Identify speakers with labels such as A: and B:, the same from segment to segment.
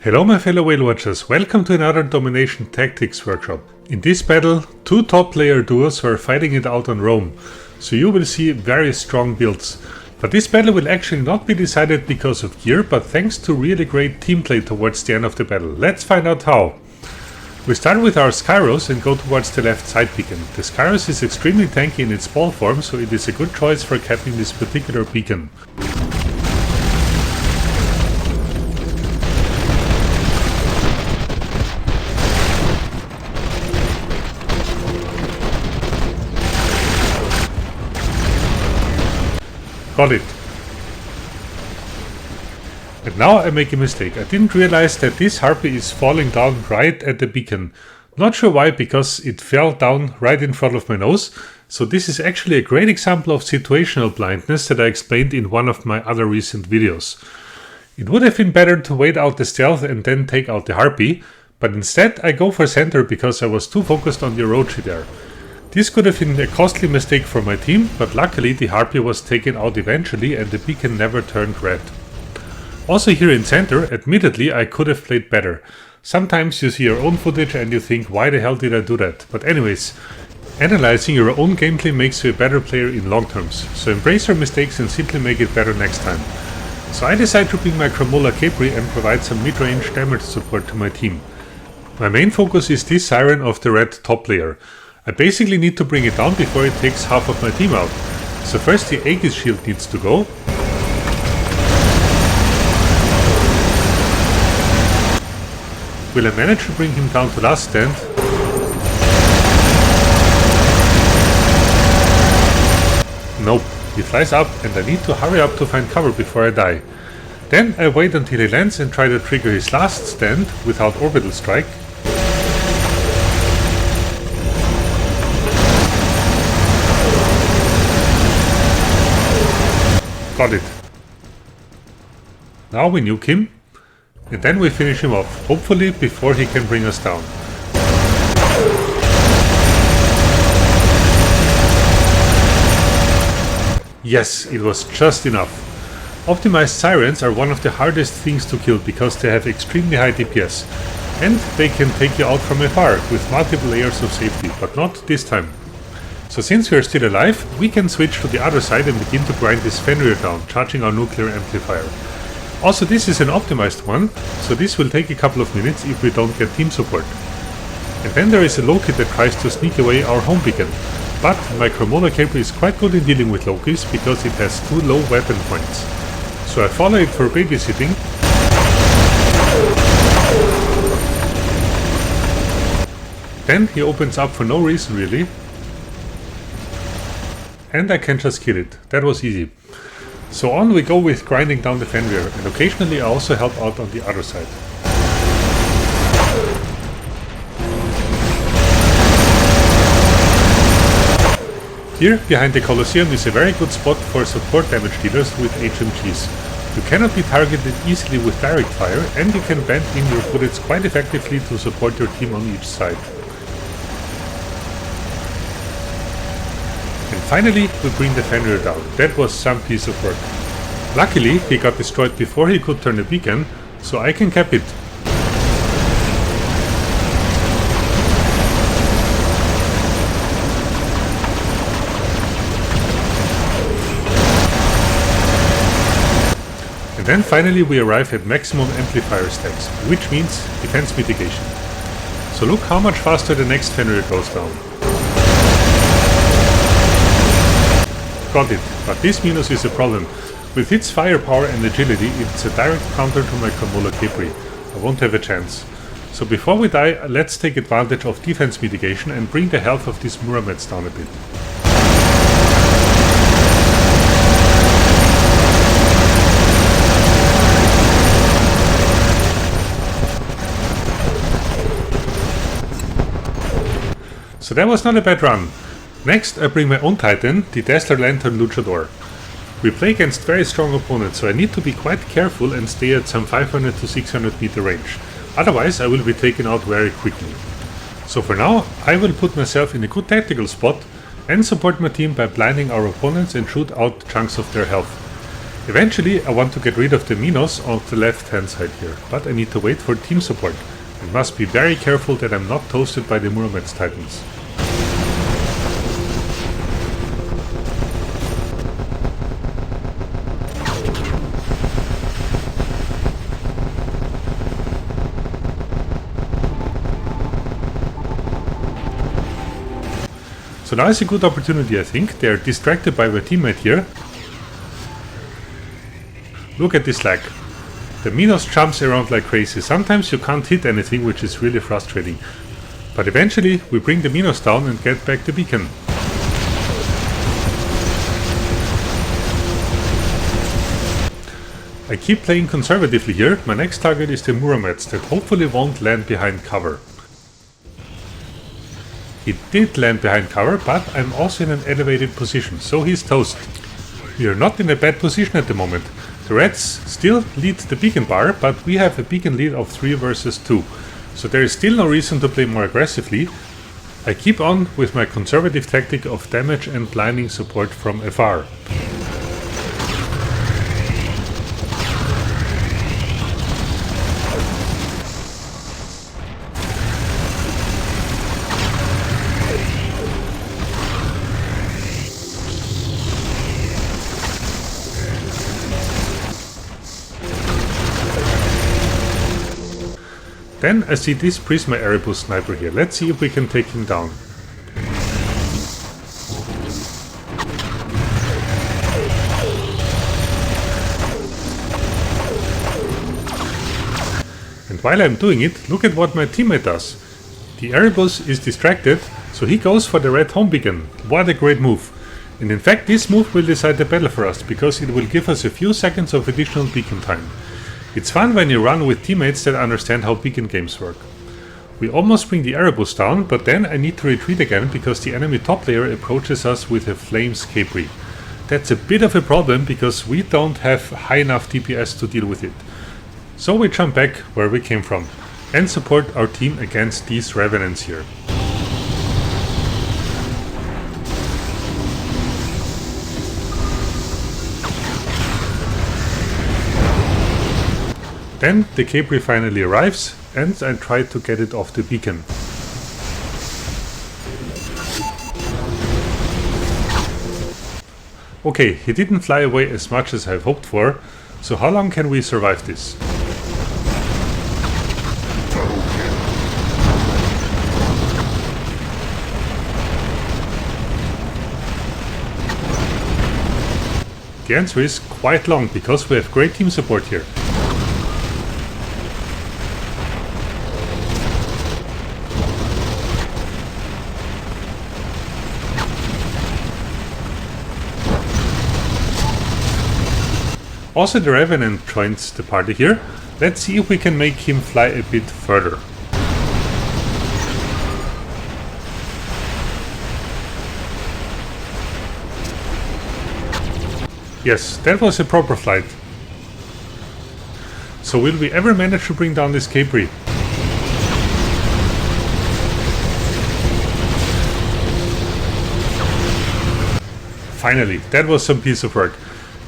A: Hello my fellow whale watchers, welcome to another Domination Tactics Workshop. In this battle, two top player duos are fighting it out on Rome, so you will see very strong builds. But this battle will actually not be decided because of gear, but thanks to really great team play towards the end of the battle. Let's find out how. We start with our Skyros and go towards the left side beacon. The Skyros is extremely tanky in its ball form, so it is a good choice for capping this particular beacon. Got it. And now I make a mistake. I didn't realize that this harpy is falling down right at the beacon. Not sure why, because it fell down right in front of my nose. So this is actually a great example of situational blindness that I explained in one of my other recent videos. It would have been better to wait out the stealth and then take out the harpy, but instead I go for center because I was too focused on the Orochi there. This could have been a costly mistake for my team, but luckily the harpy was taken out eventually and the beacon never turned red. Also here in center, admittedly I could have played better. Sometimes you see your own footage and you think, why the hell did I do that? But anyways, analyzing your own gameplay makes you a better player in long terms, so embrace your mistakes and simply make it better next time. So I decide to bring my Cramola Capri and provide some mid-range damage support to my team. My main focus is this Siren of the red top layer. I basically need to bring it down before it takes half of my team out. So first the Aegis shield needs to go. Will I manage to bring him down to last stand? Nope, he flies up and I need to hurry up to find cover before I die. Then I wait until he lands and try to trigger his last stand without orbital strike. Got it. Now we nuke him, and then we finish him off, hopefully before he can bring us down. Yes, it was just enough. Optimized Sirens are one of the hardest things to kill because they have extremely high DPS, and they can take you out from afar with multiple layers of safety, but not this time. So since we are still alive, we can switch to the other side and begin to grind this Fenrir down, charging our nuclear amplifier. Also this is an optimized one, so this will take a couple of minutes if we don't get team support. And then there is a Loki that tries to sneak away our home beacon, but my Cramola Capri is quite good in dealing with Lokis because it has 2 low weapon points. So I follow it for babysitting. Then he opens up for no reason really. And I can just kill it. That was easy. So on we go with grinding down the Fenrir, and occasionally I also help out on the other side. Here, behind the Colosseum, is a very good spot for support damage dealers with HMGs. You cannot be targeted easily with direct fire, and you can bend in your bullets quite effectively to support your team on each side. And finally, we bring the Fenrir down. That was some piece of work. Luckily, he got destroyed before he could turn the beacon, so I can cap it. And then finally we arrive at maximum amplifier stacks, which means defense mitigation. So look how much faster the next Fenrir goes down. Got it, but this Minus is a problem. With its firepower and agility, it's a direct counter to my Cramola Capri. I won't have a chance. So before we die, let's take advantage of defense mitigation and bring the health of these Muramets down a bit. So that was not a bad run. Next I bring my own Titan, the Dazzler Lantern Luchador. We play against very strong opponents, so I need to be quite careful and stay at some 500 to 600 meter range. Otherwise I will be taken out very quickly. So for now I will put myself in a good tactical spot and support my team by blinding our opponents and shoot out chunks of their health. Eventually I want to get rid of the Minos on the left hand side here, but I need to wait for team support. I must be very careful that I'm not toasted by the Muramets Titans. So now is a good opportunity, I think. They are distracted by my teammate here. Look at this lag. The Minos jumps around like crazy. Sometimes you can't hit anything, which is really frustrating. But eventually we bring the Minos down and get back the beacon. I keep playing conservatively here. My next target is the Muramets that hopefully won't land behind cover. He did land behind cover, but I'm also in an elevated position, so he's toast. We are not in a bad position at the moment. The Reds still lead the beacon bar, but we have a beacon lead of 3 versus 2. So there is still no reason to play more aggressively. I keep on with my conservative tactic of damage and blinding support from afar. Then I see this Prisma Erebus sniper here. Let's see if we can take him down. And while I'm doing it, look at what my teammate does. The Erebus is distracted, so he goes for the red home beacon. What a great move. And in fact this move will decide the battle for us, because it will give us a few seconds of additional beacon time. It's fun when you run with teammates that understand how beacon games work. We almost bring the Erebus down, but then I need to retreat again because the enemy top layer approaches us with a Flames Capri. That's a bit of a problem because we don't have high enough DPS to deal with it. So we jump back where we came from and support our team against these Revenants here. Then the Capri finally arrives and I try to get it off the beacon. Okay, he didn't fly away as much as I've hoped for, so how long can we survive this? The answer is quite long, because we have great team support here. Also the Revenant joins the party here. Let's see if we can make him fly a bit further. Yes, that was a proper flight. So will we ever manage to bring down this Capri? Finally, that was some piece of work.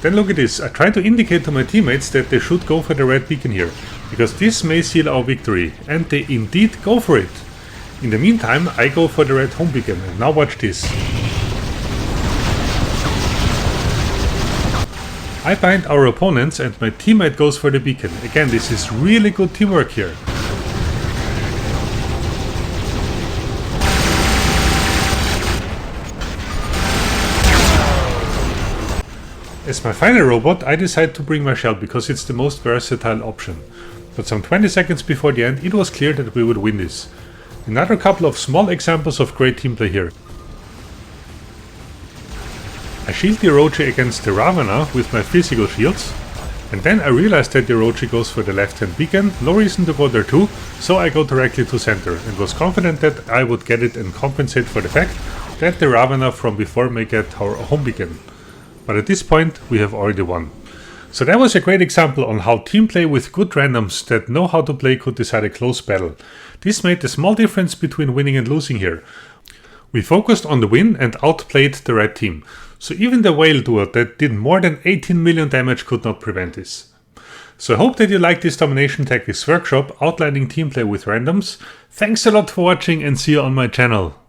A: Then look at this, I try to indicate to my teammates that they should go for the red beacon here, because this may seal our victory, and they indeed go for it. In the meantime, I go for the red home beacon, and now watch this. I bind our opponents and my teammate goes for the beacon. Again, this is really good teamwork here. As my final robot, I decide to bring my shell because it's the most versatile option. But some 20 seconds before the end, it was clear that we would win this. Another couple of small examples of great team play here. I shield the Orochi against the Ravana with my physical shields, and then I realized that the Orochi goes for the left hand beacon, no reason to go there too, so I go directly to center and was confident that I would get it and compensate for the fact that the Ravana from before may get our home beacon. But at this point we have already won. So that was a great example on how team play with good randoms that know how to play could decide a close battle. This made a small difference between winning and losing here. We focused on the win and outplayed the red team. So even the whale duo that did more than 18 million damage could not prevent this. So I hope that you liked this Domination Tactics Workshop outlining team play with randoms. Thanks a lot for watching and see you on my channel.